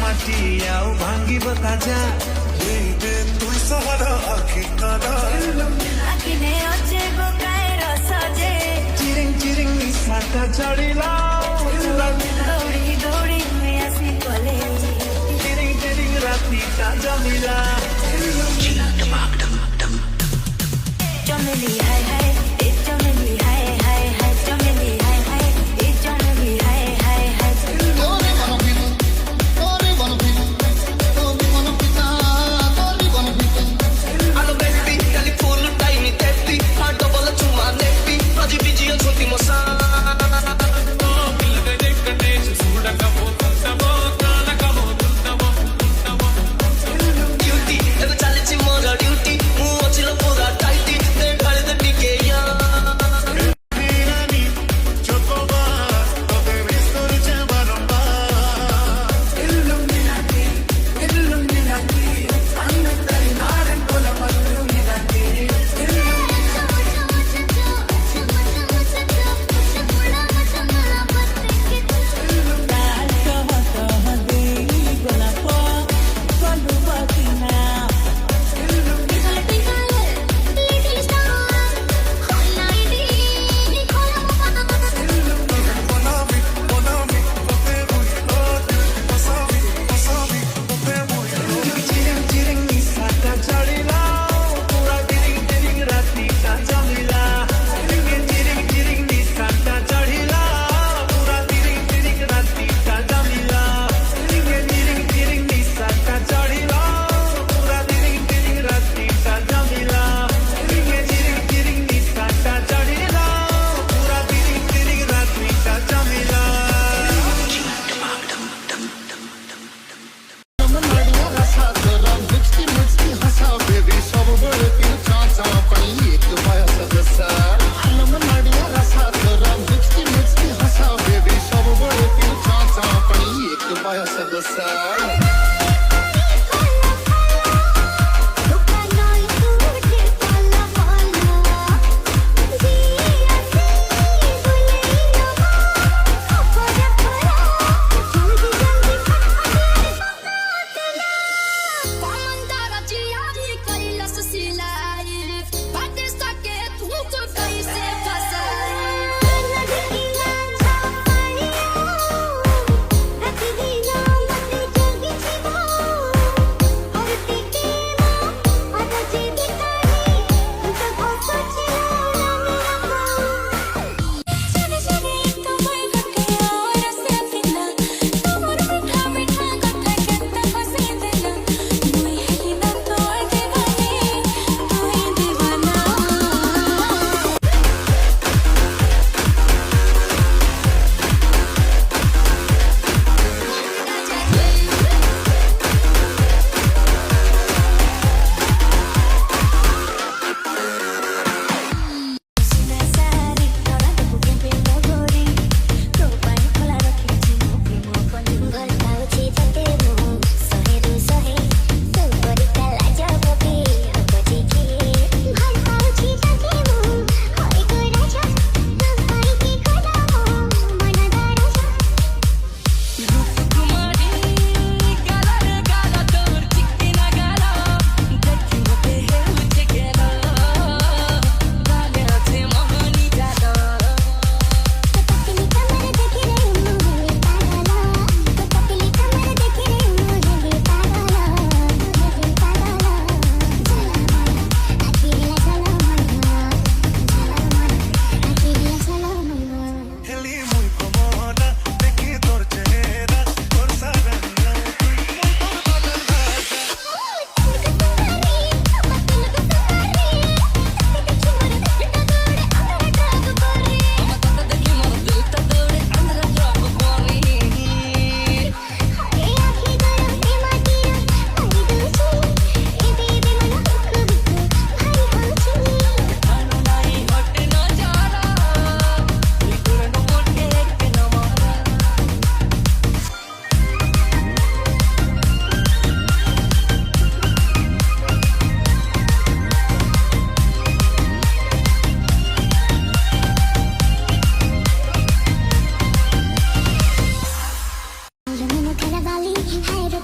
মাটি আও ভাঙ্গিব কাজা তুই সহারা আখি কাদা আখিনে অচে গোকায় রস যে চিরিং চিরিং নিশাটা চড়িলা দৌড়ি দৌড়ি হয়ে আসি কলে চিরিং চিরিং রাতিটা জমিলা চমেলি হায় হায় এ চমেলি হায় হায় হায় চমেলি হায় হায় এ চমেলি হায় হায় হায় Allo baby, dali full time mi tetti, a double chuma netti, oggi vigio tutti mossa. Duty, ebe chalichi mora duty, muo chilo pura tighty, de ghare de tike ya. Biryani যতবার তবে বিস্তর যে বারম্বার চিরিং চিরিং নিশাটা চড়িলা পুরা চিরিং চিরিং রাতিটা জমিলা চিরিং চিরিং নিশাটা চড়িলা পুরা চিরিং চিরিং রাতিটা জমিলা চিরিং চিরিং নিশাটা চড়িলা পুরা চিরিং চিরিং রাতিটা জমিলা চিরিং চিরিং নিশাটা চড়িলা পুরা চিরিং চিরিং রাতিটা জমিলা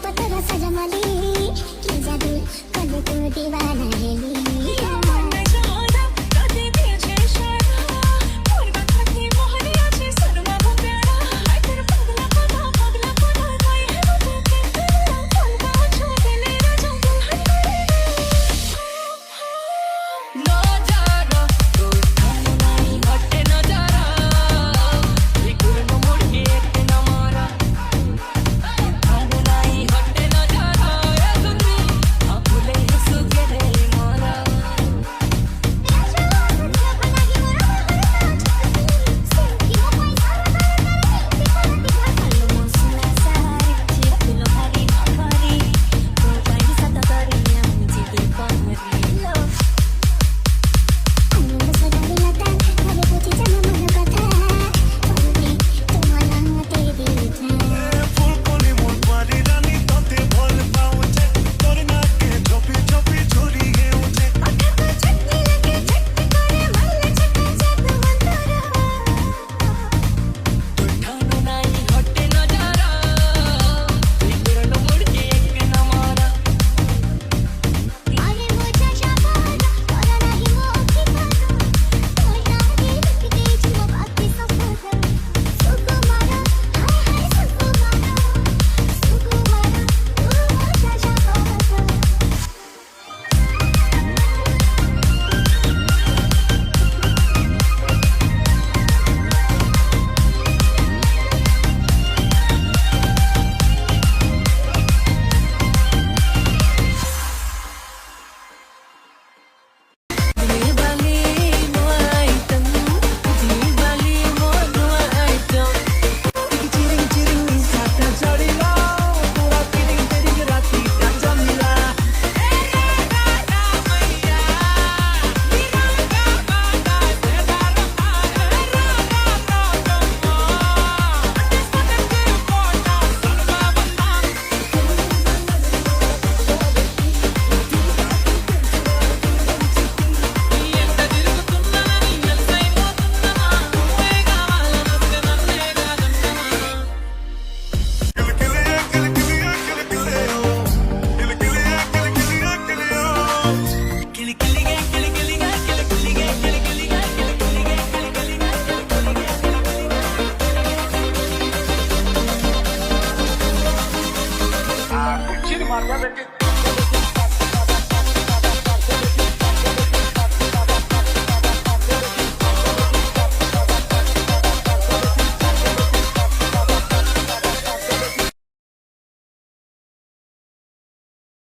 पतरा सजमली की जादू कद तू दीवाना हेली